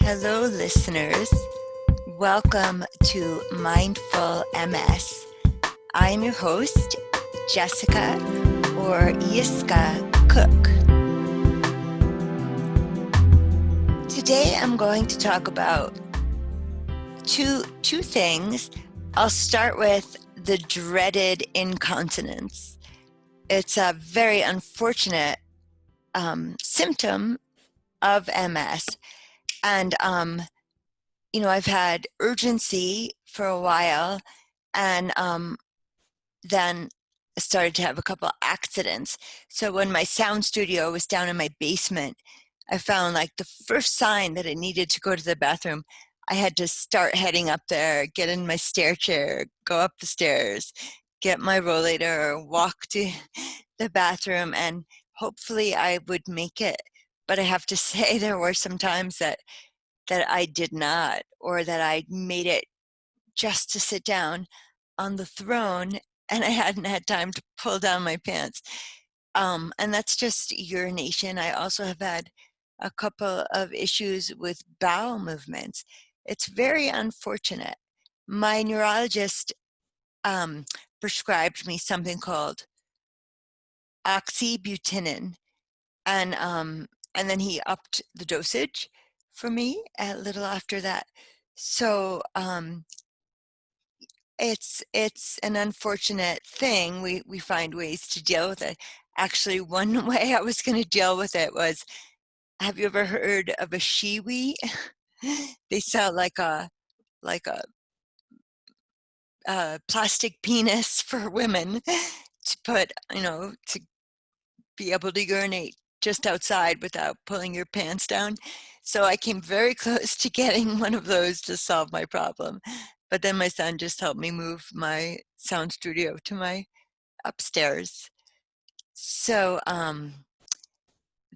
Hello, listeners. Welcome to Mindful MS. I'm your host, Jessica, or Yiskah Koock. Today, I'm going to talk about two things. I'll start with the dreaded incontinence. It's a very unfortunate symptom of MS. And, I've had urgency for a while, and then started to have a couple accidents. So when my sound studio was down in my basement, I found like the first sign that I needed to go to the bathroom, I had to start heading up there, get in my stair chair, go up the stairs, get my rollator, walk to the bathroom, and hopefully I would make it. But I have to say there were some times that I did not, or that I made it just to sit down on the throne and I hadn't had time to pull down my pants. And that's just urination. I also have had a couple of issues with bowel movements. It's very unfortunate. My neurologist prescribed me something called oxybutynin, and then he upped the dosage for me a little after that. So it's an unfortunate thing. We find ways to deal with it. Actually, one way I was going to deal with it was, have you ever heard of a shiwi? They sell like a like a, plastic penis for women to put, to be able to urinate just outside without pulling your pants down. So I came very close to getting one of those to solve my problem. But then my son just helped me move my sound studio to my upstairs. So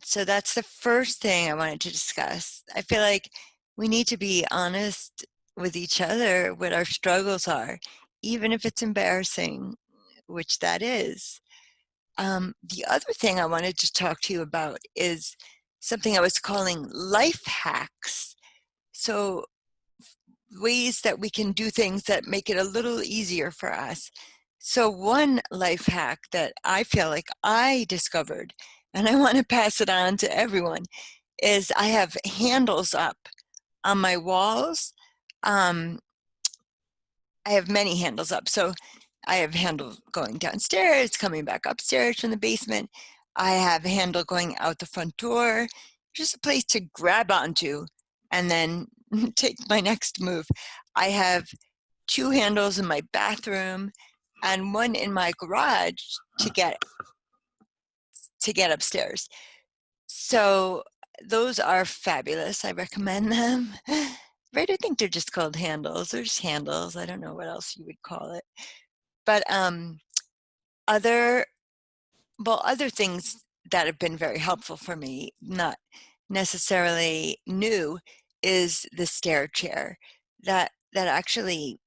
so that's the first thing I wanted to discuss. I feel like we need to be honest with each other what our struggles are, even if it's embarrassing, which that is. The other thing I wanted to talk to you about is something I was calling life hacks. So, ways that we can do things that make it a little easier for us. So, one life hack that I feel like I discovered, and I want to pass it on to everyone, is I have handles up on my walls. Um, I have many handles up. So I have handle going downstairs, coming back upstairs from the basement. I have a handle going out the front door, just a place to grab onto and then take my next move. I have two handles in my bathroom and one in my garage to get upstairs. So those are fabulous. I recommend them. Right, I think they're just called handles. They're just handles. I don't know what else you would call it. But other things that have been very helpful for me, not necessarily new, is the stair chair that actually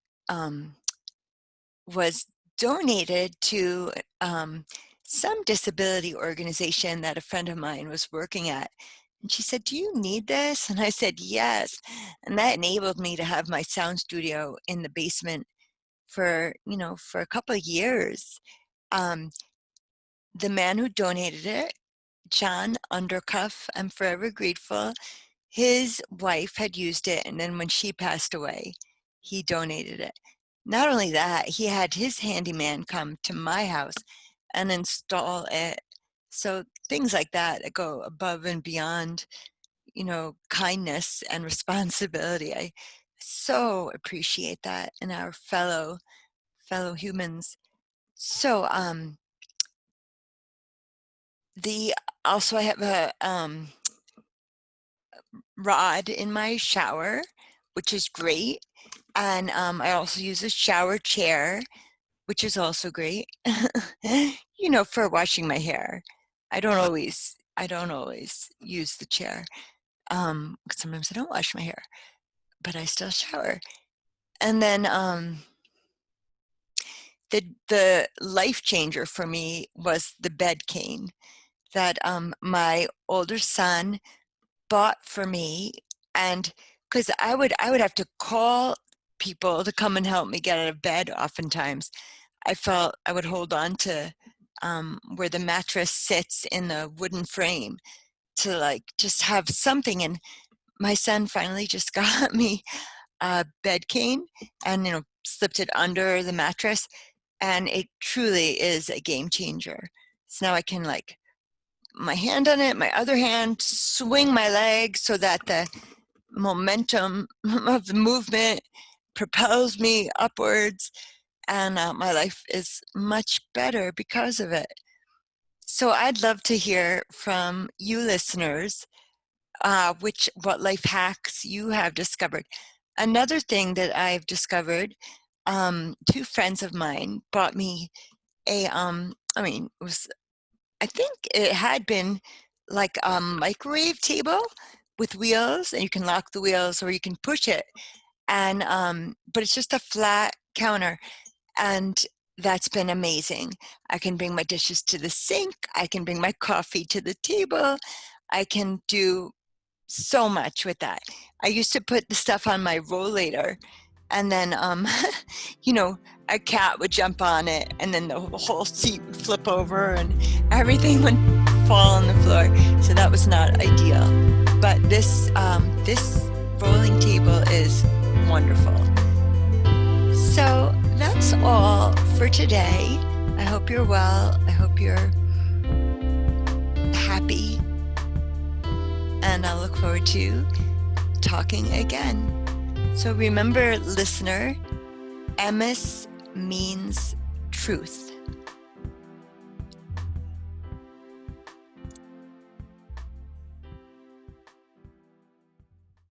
was donated to some disability organization that a friend of mine was working at. And she said, "Do you need this?" And I said, "Yes." And that enabled me to have my sound studio in the basement for, for a couple of years. Um, the man who donated it, John Undercuff, I'm forever grateful. His wife had used it, and then when she passed away, he donated it. Not only that, he had his handyman come to my house and install it. So things like that go above and beyond, kindness and responsibility. I so appreciate that in our fellow humans. So the also I have a rod in my shower, which is great, and I also use a shower chair, which is also great. For washing my hair. I don't always use the chair. Sometimes I don't wash my hair, but I still shower. And then the life changer for me was the bed cane that my older son bought for me, and because I would have to call people to come and help me get out of bed oftentimes. I felt I would hold on to where the mattress sits in the wooden frame to like just have something. And my son finally just got me a bed cane and slipped it under the mattress, and it truly is a game changer. So now I can like my hand on it, my other hand, swing my leg so that the momentum of the movement propels me upwards, and my life is much better because of it. So I'd love to hear from you listeners, what life hacks you have discovered. Another thing that I've discovered, two friends of mine bought me I think it had been like a microwave table with wheels, and you can lock the wheels or you can push it. And but it's just a flat counter, and that's been amazing. I can bring my dishes to the sink. I can bring my coffee to the table. I can do so much with that. I used to put the stuff on my rollator, and then a cat would jump on it, and then the whole seat would flip over and everything would fall on the floor. So that was not ideal. But this rolling table is wonderful. So that's all for today. I hope you're well. I hope you're happy. And I look forward to talking again. So remember, listener, emis means truth.